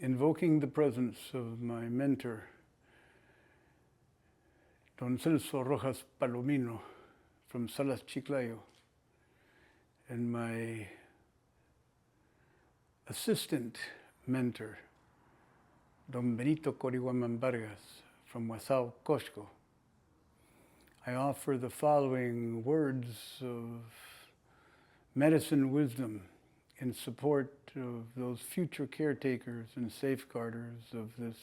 invoking the presence of my mentor, Don Celso Rojas Palomino from Salas Chiclayo, and my assistant mentor, Don Benito Corihuaman Vargas from Huasao, Cosco. I offer the following words of medicine wisdom in support of those future caretakers and safeguarders of this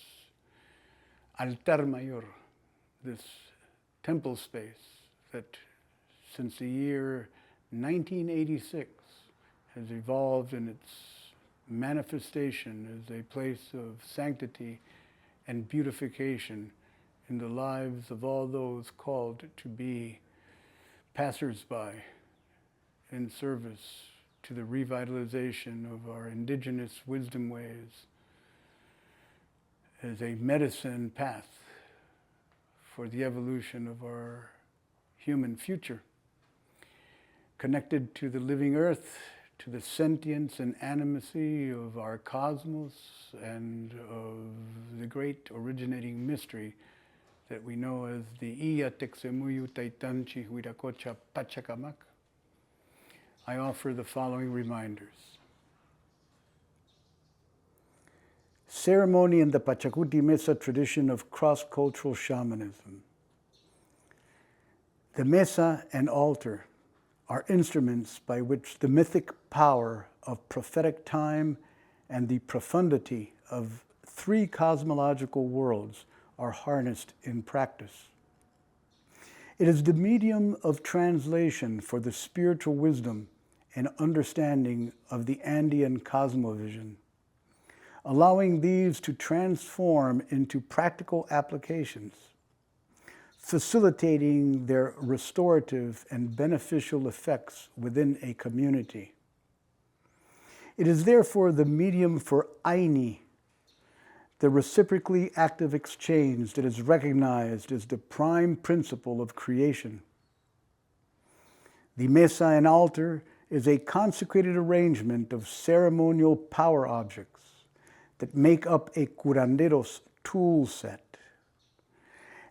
altar mayor, this temple space that since the year 1986 has evolved in its manifestation as a place of sanctity and beautification in the lives of all those called to be passers-by in service to the revitalization of our indigenous wisdom ways as a medicine path for the evolution of our human future, connected to the living earth, to the sentience and animacy of our cosmos and of the great originating mystery that we know as the Iya Texemuyu Taitanchi Huiracocha Pachacamac. I offer the following reminders. Ceremony in the Pachacuti Mesa tradition of cross-cultural shamanism. The mesa and altar are instruments by which the mythic power of prophetic time and the profundity of three cosmological worlds are harnessed in practice. It is the medium of translation for the spiritual wisdom and understanding of the Andean cosmovision, allowing these to transform into practical applications, facilitating their restorative and beneficial effects within a community. It is therefore the medium for Aini, the reciprocally active exchange that is recognized as the prime principle of creation. The mesa and altar is a consecrated arrangement of ceremonial power objects that make up a curandero's tool set,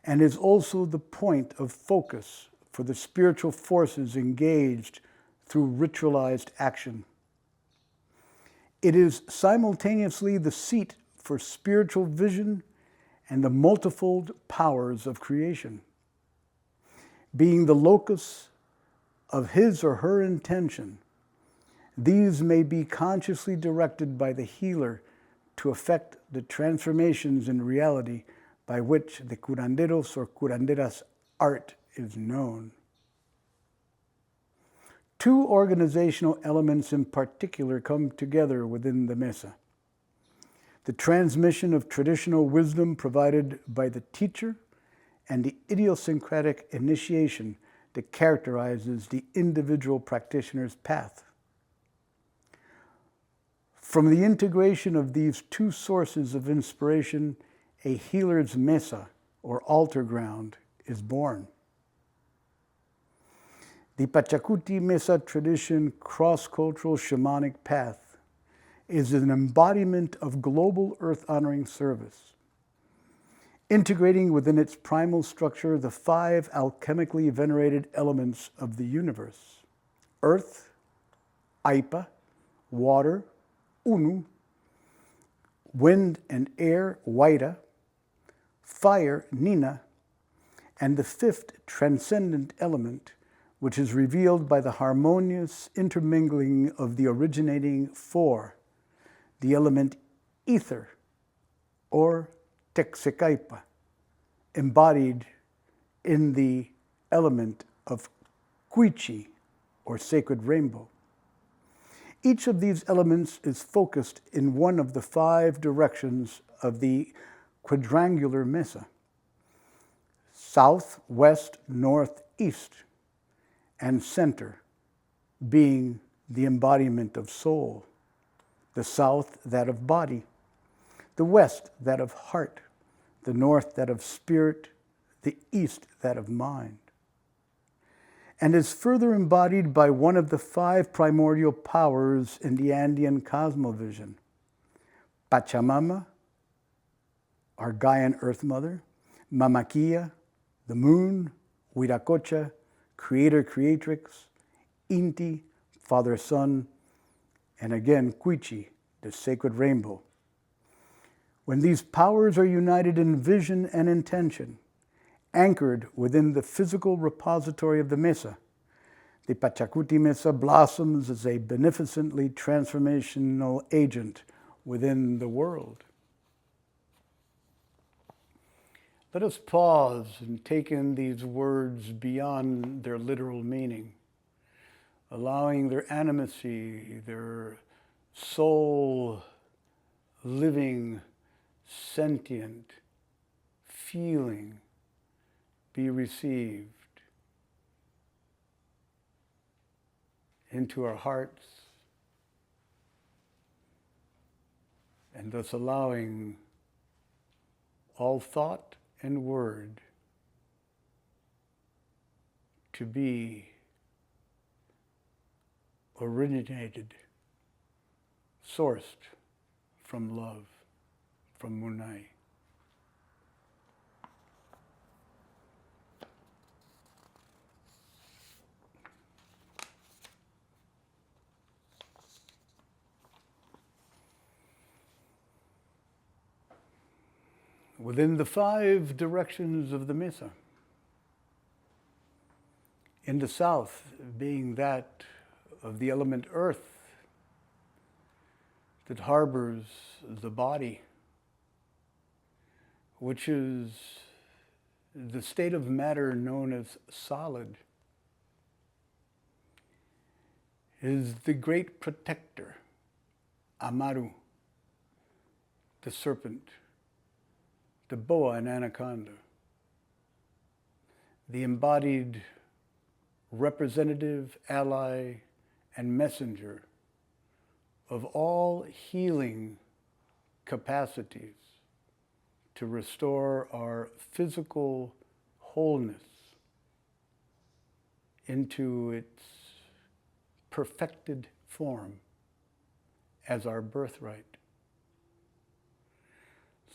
and is also the point of focus for the spiritual forces engaged through ritualized action. It is simultaneously the seat for spiritual vision and the multifold powers of creation. Being the locus of his or her intention, these may be consciously directed by the healer to effect the transformations in reality by which the curanderos or curanderas art is known. Two organizational elements in particular come together within the mesa: the transmission of traditional wisdom provided by the teacher and the idiosyncratic initiation that characterizes the individual practitioner's path. From the integration of these two sources of inspiration, a healer's mesa, or altar ground, is born. The Pachacuti Mesa tradition cross-cultural shamanic path is an embodiment of global earth-honoring service, integrating within its primal structure the five alchemically venerated elements of the universe: earth, Aipa; water, Unu; wind and air, Waira; fire, Nina; and the fifth transcendent element, which is revealed by the harmonious intermingling of the originating four, the element ether, or Texecaipa, embodied in the element of Cuichi, or sacred rainbow. Each of these elements is focused in one of the five directions of the quadrangular mesa: south, west, north, east, and center, being the embodiment of soul; the south, that of body; the west, that of heart; the north, that of spirit; the east, that of mind. And is further embodied by one of the five primordial powers in the Andean cosmovision: Pachamama, our Gaian Earth Mother, Mamakia, the moon, Huiracocha, Creator Creatrix, Inti, Father Son, and again Cuichi, the sacred rainbow. When these powers are united in vision and intention, anchored within the physical repository of the mesa, the Pachacuti Mesa blossoms as a beneficently transformational agent within the world. Let us pause and take in these words beyond their literal meaning, allowing their animacy, their soul living, sentient, feeling be received into our hearts, and thus allowing all thought and word to be originated, sourced from love, from Munai. Within the 5 directions of the Mesa, in the south being that of the element earth that harbors the body, which is the state of matter known as solid, is the great protector, Amaru, the serpent, the boa and anaconda, the embodied representative, ally, and messenger of all healing capacities to restore our physical wholeness into its perfected form as our birthright.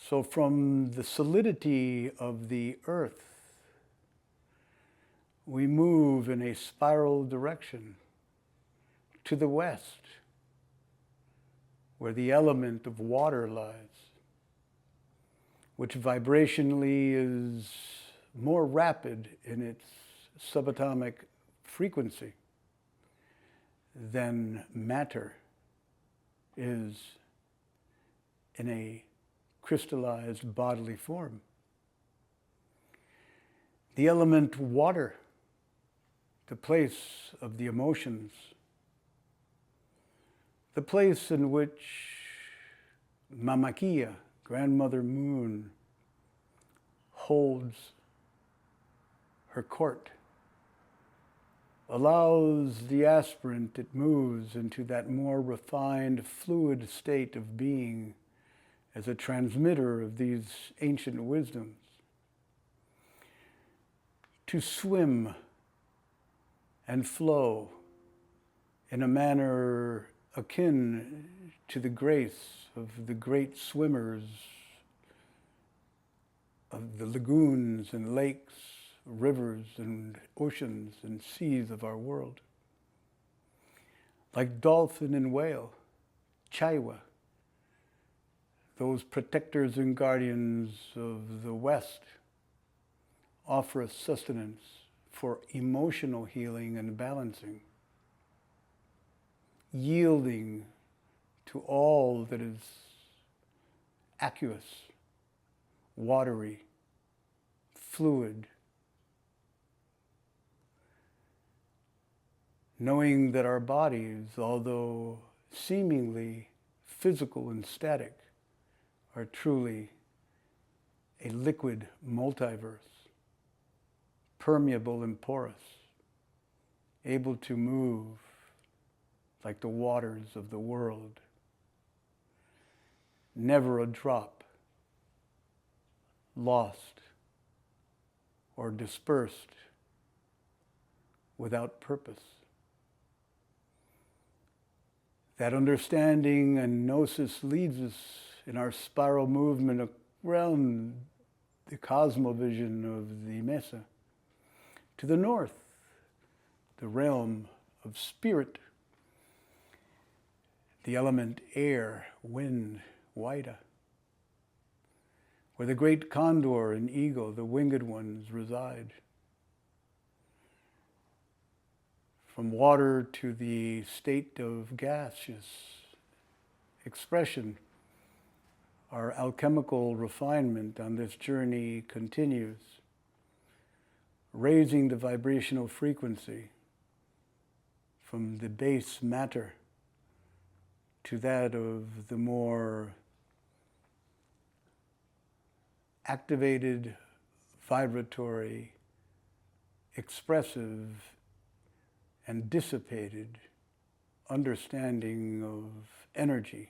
So from the solidity of the earth, we move in a spiral direction to the west, where the element of water lies, which vibrationally is more rapid in its subatomic frequency than matter is in a crystallized bodily form. The element water, the place of the emotions, the place in which Mamakia, Grandmother Moon, holds her court, allows the aspirant it moves into that more refined, fluid state of being as a transmitter of these ancient wisdoms, to swim and flow in a manner akin to the grace of the great swimmers of the lagoons and lakes, rivers and oceans and seas of our world. Like dolphin and whale, Chaiwa, those protectors and guardians of the West, offer us sustenance for emotional healing and balancing, yielding to all that is aqueous, watery, fluid, knowing that our bodies, although seemingly physical and static, are truly a liquid multiverse, permeable and porous, able to move like the waters of the world. Never a drop lost or dispersed without purpose. That understanding and gnosis leads us in our spiral movement around the cosmovision of the Mesa. To the north, the realm of spirit, the element air, wind, Waida, where the great condor and eagle, the winged ones, reside. From water to the state of gaseous expression, our alchemical refinement on this journey continues, raising the vibrational frequency from the base matter to that of the more activated, vibratory, expressive, and dissipated understanding of energy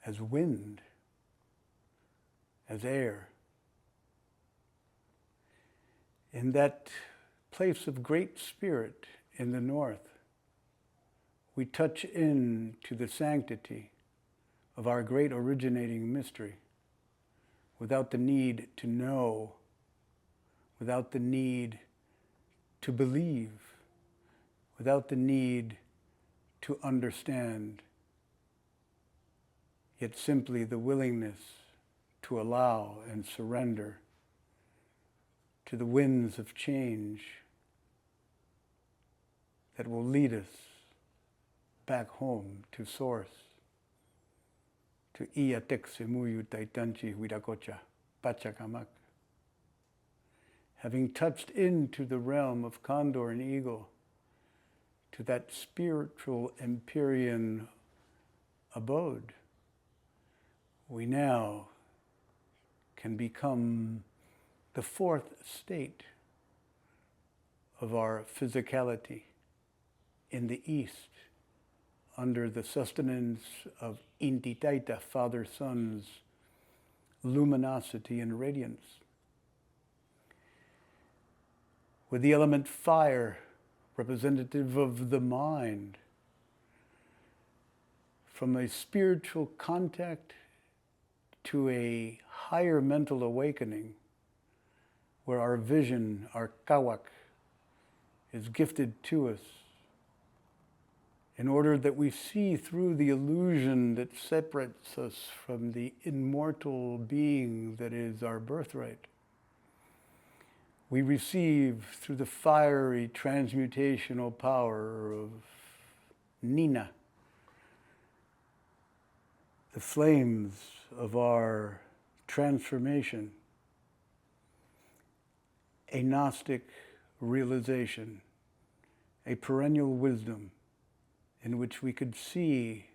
as wind, as air. In that place of great spirit in the north, we touch in to the sanctity of our great originating mystery without the need to know, without the need to believe, without the need to understand, yet simply the willingness to allow and surrender to the winds of change that will lead us back home to Source, to Iatek Semuyu Taitanchi Huiracocha, Pachacamac. Having touched into the realm of condor and eagle, to that spiritual Empyrean abode, we now can become the fourth state of our physicality in the East, under the sustenance of Intitaita, Father Son's luminosity and radiance. With the element fire, representative of the mind, from a spiritual contact to a higher mental awakening, where our vision, our kawak, is gifted to us, in order that we see through the illusion that separates us from the immortal being that is our birthright. We receive through the fiery transmutational power of Nina, the flames of our transformation, a Gnostic realization, a perennial wisdom in which we could see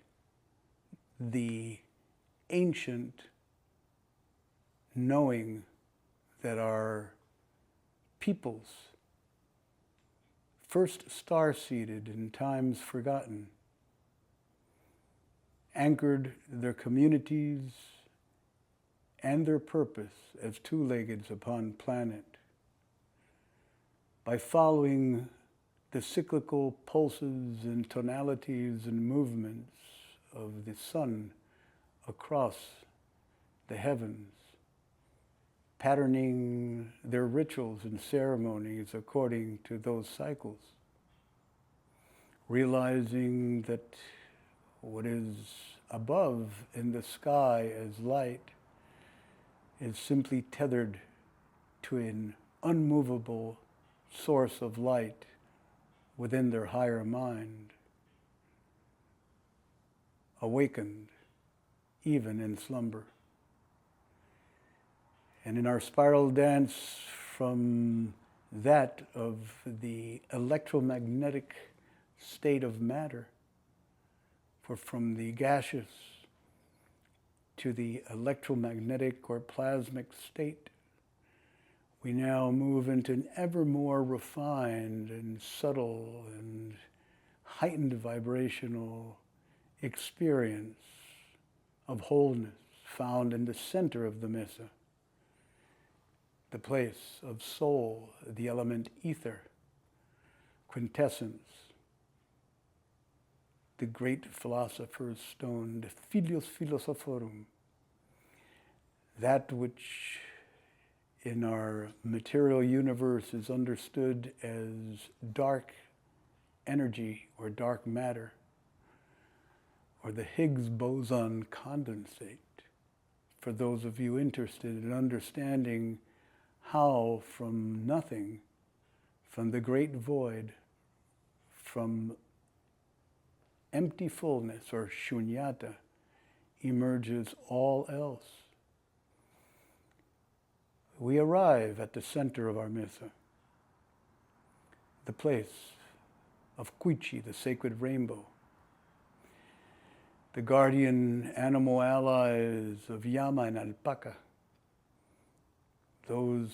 the ancient knowing that our peoples, first star-seeded in times forgotten, anchored their communities and their purpose as two-leggeds upon planet by following the cyclical pulses and tonalities and movements of the sun across the heavens, patterning their rituals and ceremonies according to those cycles, realizing that what is above in the sky as light is simply tethered to an unmovable source of light within their higher mind, awakened even in slumber. And in our spiral dance from that of the electromagnetic state of matter, for from the gaseous to the electromagnetic or plasmic state, we now move into an ever more refined and subtle and heightened vibrational experience of wholeness found in the center of the Mesa, the place of soul, the element ether, quintessence, the great philosopher's stone, the Philios Philosophorum, that which in our material universe is understood as dark energy or dark matter, or the Higgs boson condensate, for those of you interested in understanding how from nothing, from the great void, from empty fullness or shunyata, emerges all else. We arrive at the center of our mesa, the place of Cuichi, the sacred rainbow, the guardian animal allies of llama and alpaca, those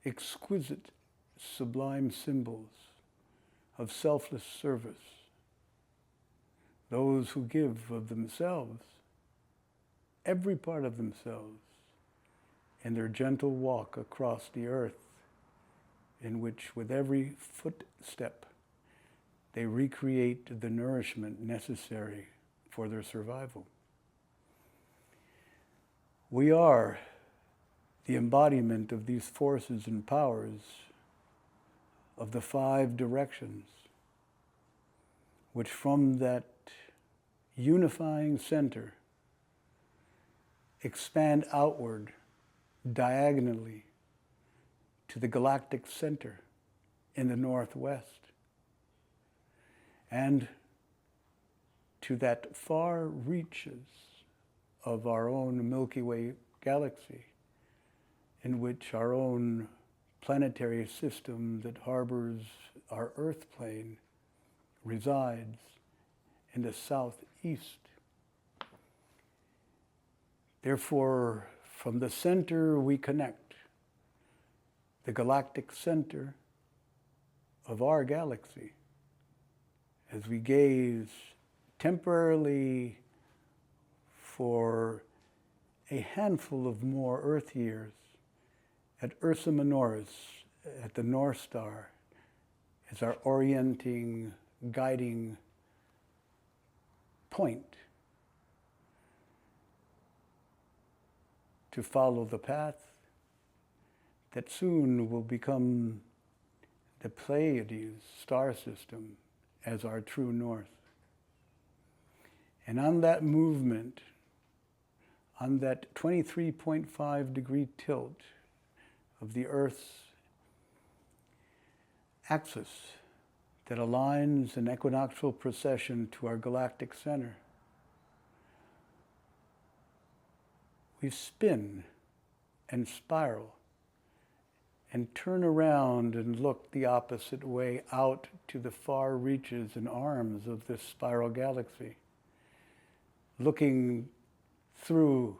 exquisite, sublime symbols of selfless service, those who give of themselves, every part of themselves, in their gentle walk across the earth, in which with every footstep they recreate the nourishment necessary for their survival. We are the embodiment of these forces and powers of the 5 directions, which from that unifying center expand outward diagonally to the galactic center in the northwest, and to that far reaches of our own Milky Way galaxy, in which our own planetary system that harbors our Earth plane resides in the southeast. Therefore, from the center we connect, the galactic center of our galaxy, as we gaze temporarily for a handful of more Earth years at Ursa Minoris, at the North Star, as our orienting, guiding point to follow the path that soon will become the Pleiades star system as our true north. And on that movement, on that 23.5 degree tilt of the Earth's axis that aligns an equinoctial precession to our galactic center, we spin and spiral and turn around and look the opposite way out to the far reaches and arms of this spiral galaxy, looking through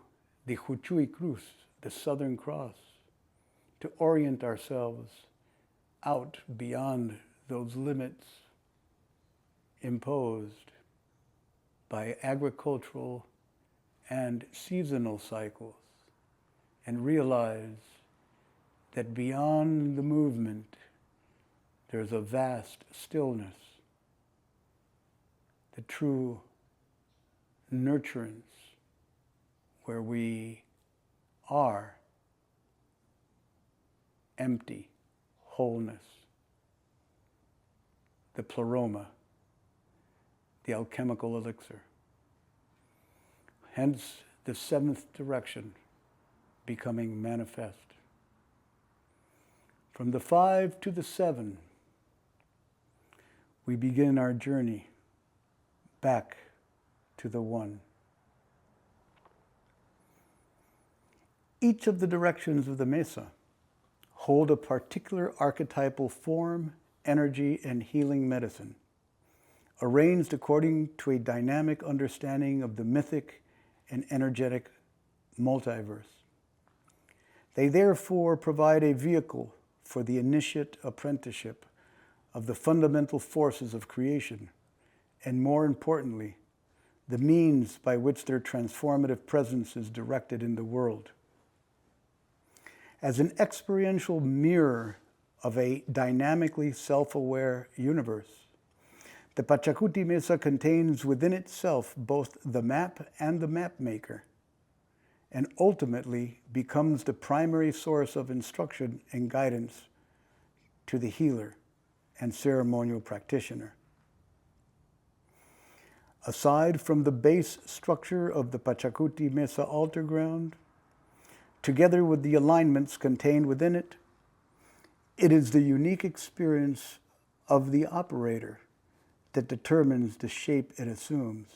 the Huchui Cruz, the Southern Cross, to orient ourselves out beyond those limits imposed by agricultural and seasonal cycles, and realize that beyond the movement there's a vast stillness, the true nurturance, where we are empty wholeness, the pleroma, the alchemical elixir. Hence the 7th direction becoming manifest. From the 5 to the 7, we begin our journey back to the 1. Each of the directions of the mesa hold a particular archetypal form, energy, and healing medicine, arranged according to a dynamic understanding of the mythic and energetic multiverse. They therefore provide a vehicle for the initiate apprenticeship of the fundamental forces of creation, and more importantly, the means by which their transformative presence is directed in the world. As an experiential mirror of a dynamically self-aware universe, The Pachacuti Mesa contains within itself both the map and the map maker, and ultimately becomes the primary source of instruction and guidance to the healer and ceremonial practitioner. Aside from the base structure of the Pachacuti Mesa altar ground, together with the alignments contained within it, it is the unique experience of the operator that determines the shape it assumes.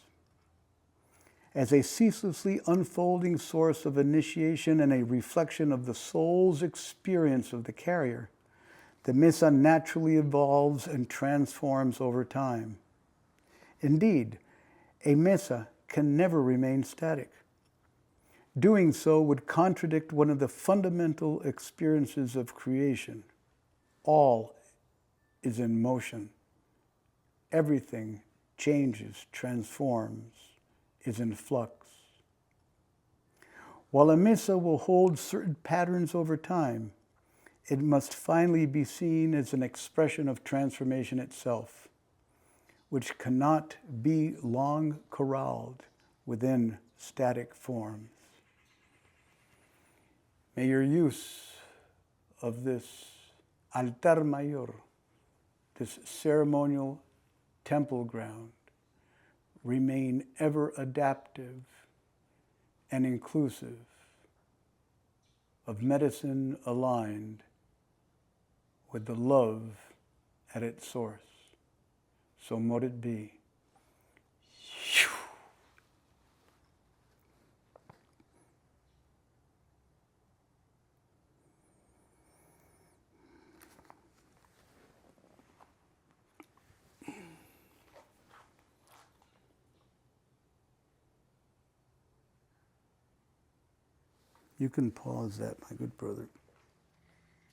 As a ceaselessly unfolding source of initiation and a reflection of the soul's experience of the carrier, the Mesa naturally evolves and transforms over time. Indeed, a Mesa can never remain static. Doing so would contradict one of the fundamental experiences of creation. All is in motion. Everything changes, transforms, is in flux. While a Mesa will hold certain patterns over time, it must finally be seen as an expression of transformation itself, which cannot be long corralled within static forms. May your use of this altar mayor, this ceremonial temple ground, remain ever adaptive and inclusive of medicine aligned with the love at its source. So mote it be. You can pause that, my good brother.